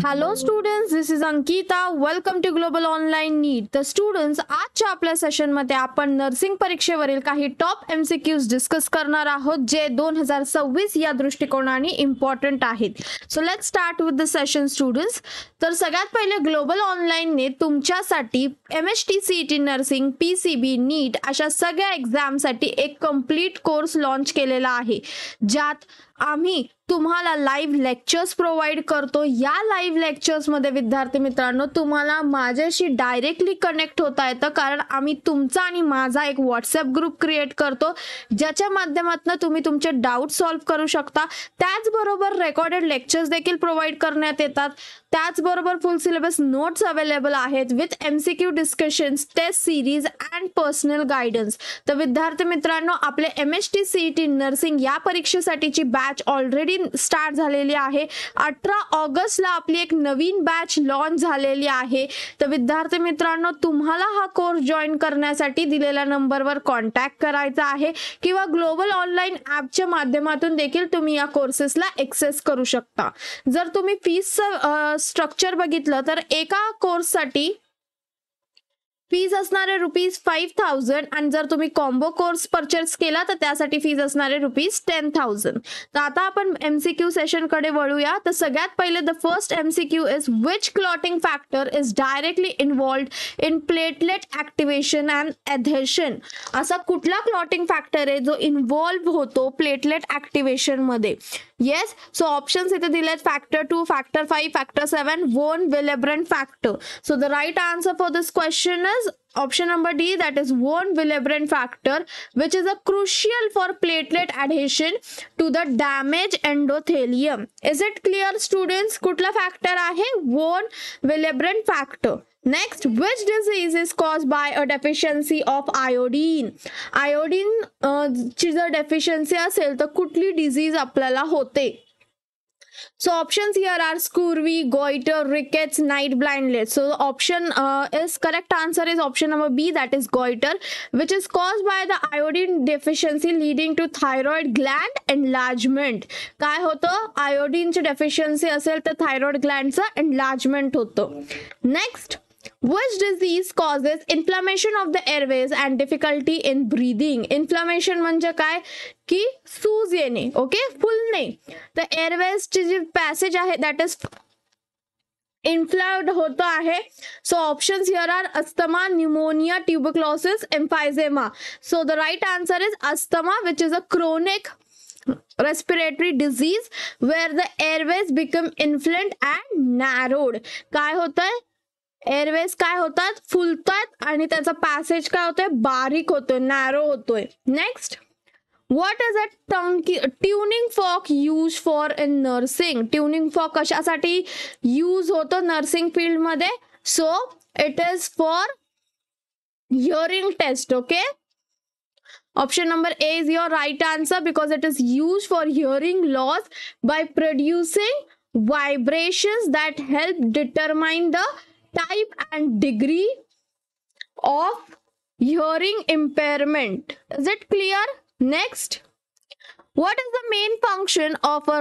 Hello students, this is Ankita. Welcome to global online NEET. तर students, आजच्या आपल्या सेशनमध्ये आपण नर्सिंग परीक्षेवरील काही टॉप MCQs डिस्कस करणार आहोत, जे 2026 या दृष्टिकोनाने इम्पॉर्टंट आहेत. So let's start with the session students. तर सगळ्यात पहिले ग्लोबल ऑनलाईनने तुमच्यासाठी MHT CET नर्सिंग, PCB, नीट अशा सगळ्या एक्झामसाठी एक कम्प्लीट कोर्स लॉन्च केलेला आहे, ज्यात आम्ही तुम्हाला लाईव्ह लेक्चर्स प्रोव्हाइड करतो. या लाईव्ह लेक्चर्समध्ये विद्यार्थी मित्रांनो, तुम्हाला माझ्याशी डायरेक्टली कनेक्ट होता येतं, कारण आम्ही तुमचा आणि माझा एक व्हॉट्सअप ग्रुप क्रिएट करतो, ज्याच्या माध्यमातून तुम्ही तुमचे डाऊट सॉल्व्ह करू शकता. त्याचबरोबर रेकॉर्डेड लेक्चर्स देखील प्रोव्हाइड करण्यात येतात. त्याचबरोबर फुल सिलेबस नोट्स अवेलेबल आहेत with MCQ discussions, test series and personal guidance. तर विद्यार्थी मित्रांनो, आपले MHT CET नर्सिंग या परीक्षेसाठीची बॅच ऑलरेडी स्टार्ट झालेली आहे. 18 ऑगस्टला आपली एक नवीन बॅच लॉन्च झालेली आहे. तर विद्यार्थी मित्रांनो, तुम्हाला हा कोर्स जॉईन करण्यासाठी दिलेल्या नंबरवर कॉन्टॅक्ट करायचा आहे किंवा ग्लोबल ऑनलाईन ॲपच्या माध्यमातून देखील तुम्ही या कोर्सेसला एक्सेस करू शकता. जर तुम्ही फीसचं स्ट्रक्चर बघितलं तर एका कोर्ससाठी फीज असणारे ₹5,000 आणि जर तुम्ही कॉम्बो कोर्स परचेस केला तर त्यासाठी फीज असणारे ₹10,000. तर आता आपण MCQ सेशन कडे वळूया. तर सगळ्यात पहिले the first MCQ is which clotting factor is directly involved in platelet activation and adhesion. असा कुठला क्लॉटिंग फॅक्टर आहे जो इन्व्हॉल्व होतो प्लेटलेट ऍक्टिव्हेशन मध्ये? येस, सो ऑप्शन्स इथे दिलेत: factor 2, factor 5, factor 7, von Willebrand factor. So the right answer for this question is option number D, that is von Willebrand factor, which is a crucial for platelet adhesion to the damaged endothelium. Is it clear students? कुठला factor आहे? von Willebrand factor. Next, which disease is caused by a deficiency of iodine? iodine ची जर deficiency असेल तर कुठली disease आपल्याला होते? So options here are scurvy, goiter, rickets, night blindness. So option is correct answer is option number B, that is goiter, which is caused by the iodine deficiency leading to thyroid gland enlargement. काय होतं? iodine ची deficiency असेल तर thyroid gland चा enlargement होतं. Next, which disease causes inflammation of the airways and difficulty in breathing? Inflammation म्हणजे काय? की सूज येणे. ओके, फुलणे. तर एअरवेज ची जी पॅसेज आहे दॅट इज इन्फ्लम्ड होतो आहे. So options here are asthma, pneumonia, tuberculosis, emphysema. So the right answer is asthma, which is a chronic respiratory disease where the airways become inflamed and narrowed. काय होतंय? Airways काय होतात? फुलतात आणि त्याचा passage काय होतोय? बारीक होतोय, नॅरो होतोय. Next, what is a tuning fork use for in nursing? Tuning fork कशासाठी यूज होतो नर्सिंग फील्ड मध्ये? So it is for hearing test. Okay, option number A is your right answer because it is used for hearing loss by producing vibrations that help determine the type and degree of hearing impairment. Is it clear? Next, what is the main function of a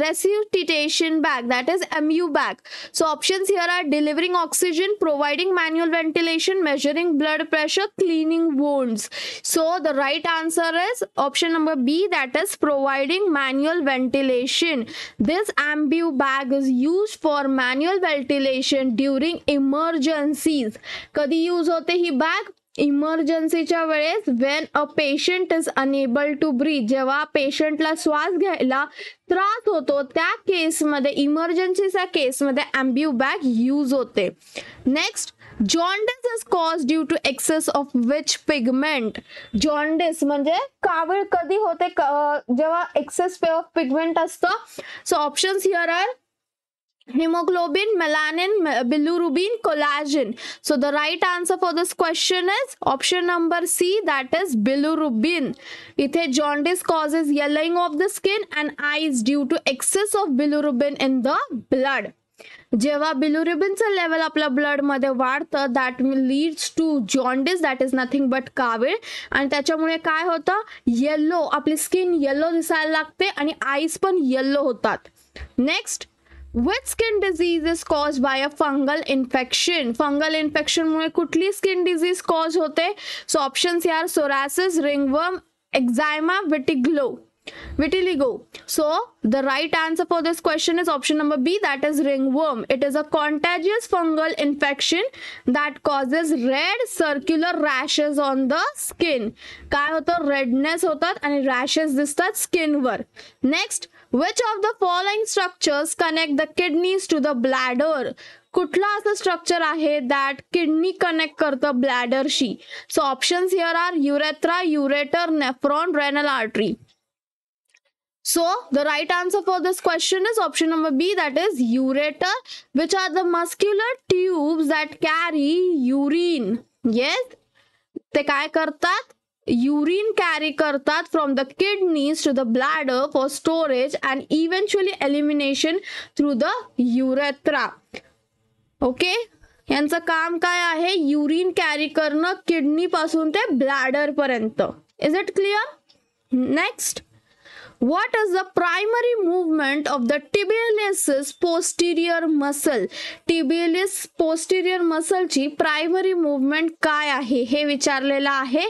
resuscitation bag, that is MU bag? So options here are delivering oxygen, providing manual ventilation, measuring blood pressure, cleaning wounds. So the right answer is option number B, that is providing manual ventilation. This MU bag is used for manual ventilation during emergencies. कधी use होते ही bag? इमर्जन्सीच्या वेळेस, when a patient is unable to breathe, जेव्हा पेशंटला श्वास घ्यायला त्रास होतो त्या केसमध्ये, इमर्जन्सीच्या केसमध्ये MU बॅग यूज होते. Next, jaundice is cause due to excess of which pigment? Jaundice म्हणजे कावीळ कधी होते? जेव्हा एक्सेस ऑफ पिगमेंट असतं. So options here are hemoglobin, melanin, bilirubin, collagen. So the right answer for this question is option number C, that is bilirubin. इथे jaundice causes yellowing of the skin and eyes due to excess of bilirubin in the blood. जेव्हा बिलिरुबिनचं level आपल्या blood मध्ये वाढतं, that leads to jaundice, that is nothing but कावीळ. आणि त्याच्यामुळे काय होतं? येल्लो, आपली स्किन येल्लो दिसायला लागते आणि आईज पण येल्लो होतात. Next, Which skin disease is caused by a fungal infection? Fungal infection मुळे कुठली skin disease cause होते? So options here: psoriasis, ringworm, eczema, vitiligo. So the right answer for this question is option number B, that is ringworm. It is a contagious fungal infection that causes red circular rashes on the skin. काय होतं? Redness होतात आणि rashes दिसतात स्किनवर. Next, which of the following structures connect the kidneys to the bladder? कुठला असं structure आहे that kidney connect करतं ब्लॅडरशी? So options here are urethra, ureter, nephron, renal artery. So the right answer for this question is option number B, that is ureter, which are the muscular tubes that carry urine. Yes, ते काय करतात? Urine carry करतात from the kidneys to the bladder for storage and eventually elimination through the urethra. Okay, यांचं काम काय आहे? Urine carry करणं kidney पासून ते ब्लॅडर पर्यंत. Is it clear? Next, what is the primary movement of the tibialis posterior muscle? tibialis posterior muscle ची primary movement काय आहे हे विचारलेलं आहे.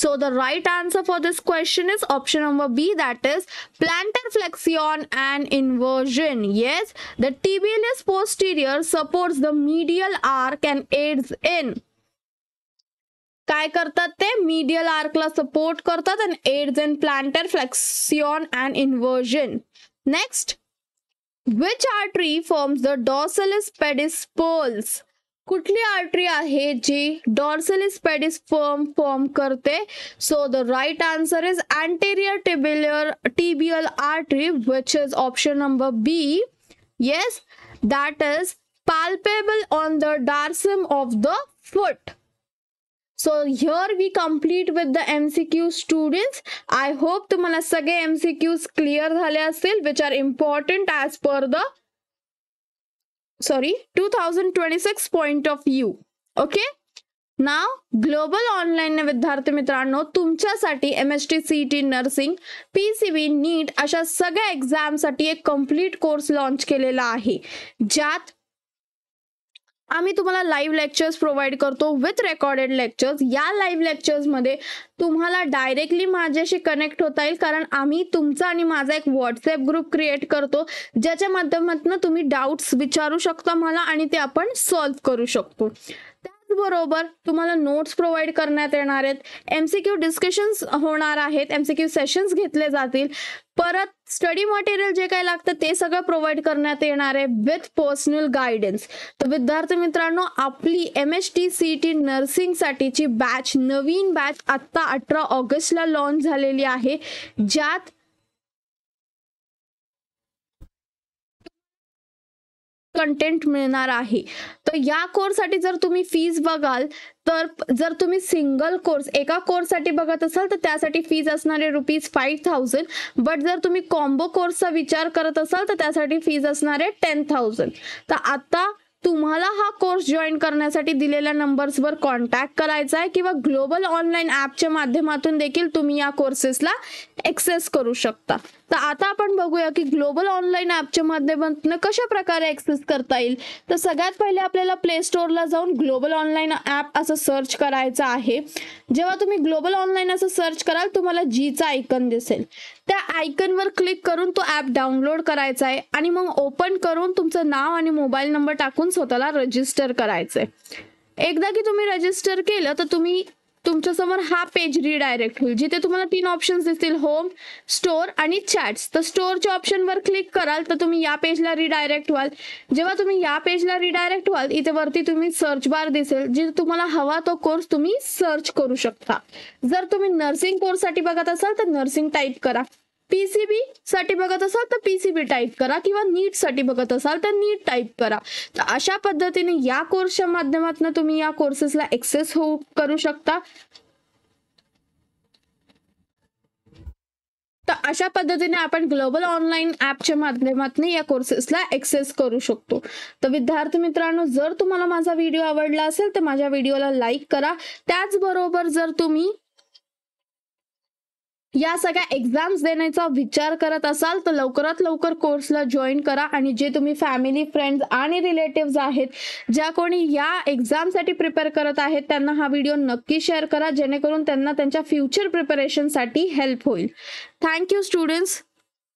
So the right answer for this question is option number B, that is plantar flexion and inversion. Yes, the tibialis posterior supports the medial arc and aids in. काय करतात ते? Medial आर्कला support करतात आणि aids in plantar flexion and inversion. Next, which artery forms the dorsalis pedis pulse? कुठली artery आहे जी dorsalis pedis form करते? So the right answer is anterior tibial artery, which is option number B. Yes, that is palpable on the dorsum of the foot. So here we complete with the MCQ students. I hope तुम्हाला सगळे MCQs clear झाले असतील, which are important as per the 2026 point of view. Okay? Now global online विद्यार्थी मित्रांनो तुमच्यासाठी MST CET nursing, PCB, नीट अशा सगळ्या exam साठी एक कम्प्लीट कोर्स लॉन्च केलेला आहे, ज्यात आम्ही तुम्हाला लाईव्ह लेक्चर्स प्रोव्हाइड करतो विथ रेकॉर्डेड लेक्चर्स. या लाईव्ह लेक्चर्स मध्ये तुम्हाला डायरेक्टली माझ्याशी कनेक्ट होता येईल, कारण आम्ही तुमचा आणि माझा एक व्हॉट्सअप ग्रुप क्रिएट करतो, ज्याच्या माध्यमातून तुम्ही डाऊट्स विचारू शकता मला आणि ते आपण सॉल्व्ह करू शकतो. त्याचबरोबर तुम्हाला नोट्स प्रोव्हाइड करण्यात येणार आहेत, MCQ डिस्कशन्स होणार आहेत, MCQ सेशन्स घेतले जातील, परत स्टडी मटेरियल जे काही लागतं ते सगळं प्रोव्हाइड करण्यात येणार आहे विथ पर्सनल गायडन्स. तर विद्यार्थी मित्रांनो, आपली MST CET नर्सिंग साठीची बॅच, नवीन बॅच आता 18 ऑगस्टला लॉन्च झालेली आहे, ज्यात कंटेंट मिळणार आहे. तर या कोर्ससाठी जर तुम्ही फीज बघाल तर जर तुम्ही सिंगल कोर्स एका कोर्ससाठी बघत असाल तर त्यासाठी फीज असणार आहे ₹5,000. बट जर तुम्ही कॉम्बो कोर्सचा विचार करत असाल तर त्यासाठी फीज असणार आहे 10,000. तर आता तुम्हाला हा कोर्स जॉईन करण्यासाठी दिलेल्या नंबर्सवर कॉन्टॅक्ट करायचा आहे किंवा ग्लोबल ऑनलाईन ॲपच्या माध्यमातून देखील तुम्ही या कोर्सेसला ॲक्सेस करू शकता. तर आता आपण बघूया की ग्लोबल ऑनलाईन ॲपच्या माध्यमातून कशा प्रकारे ॲक्सेस करता येईल. तर सगळ्यात पहिले आपल्याला प्ले स्टोअरला जाऊन ग्लोबल ऑनलाईन ॲप असं सर्च करायचं आहे. जेव्हा तुम्ही ग्लोबल ऑनलाईन असं सर्च कराल तुम्हाला जीचा आयकन दिसेल, त्या आयकनवर क्लिक करून तो ॲप डाउनलोड करायचा आहे आणि मग ओपन करून तुमचं नाव आणि मोबाईल नंबर टाकून स्वतःला रजिस्टर करायचंय. एकदा की तुम्ही रजिस्टर केलं तर तुम्ही तुमच्यासमोर हा पेज रिडायरेक्ट होईल, जिथे तुम्हाला 3 ऑप्शन्स दिसतील, होम, स्टोअर आणि चॅट्स. तर स्टोअरच्या ऑप्शनवर क्लिक कराल तर तुम्ही या पेजला रिडायरेक्ट व्हाल. जेव्हा तुम्ही या पेजला रिडायरेक्ट व्हाल इथे वरती तुम्ही सर्च बार दिसेल, जिथे तुम्हाला हवा तो कोर्स तुम्ही सर्च करू शकता. जर तुम्ही नर्सिंग कोर्ससाठी बघत असाल तर नर्सिंग टाईप करा, PCB साठी बघत असाल तर PCB टाईप करा किंवा नीट साठी बघत असाल तर नीट टाईप करा. तर अशा पद्धतीने या कोर्सच्या माध्यमातून तुम्ही या कोर्सेसला ऍक्सेस करू शकता. तर अशा पद्धतीने आपण ग्लोबल ऑनलाईन ॲपच्या माध्यमातून या कोर्सेसला ऍक्सेस करू शकतो. तर विद्यार्थी मित्रांनो, जर तुम्हाला माझा व्हिडिओ आवडला असेल तर माझ्या व्हिडिओला लाईक करा. त्याचबरोबर जर तुम्ही या सगळ्या एक्झाम्स देण्याचा विचार करत असाल तर लवकरात लवकर कोर्सला जॉईन करा आणि जे तुम्ही फॅमिली, फ्रेंड्स आणि रिलेटिव्स आहेत ज्या कोणी या एक्झामसाठी प्रिपेअर करत आहेत त्यांना हा व्हिडिओ नक्की शेअर करा, जेणेकरून त्यांना त्यांच्या फ्युचर प्रिपरेशनसाठी हेल्प होईल. Thank you students.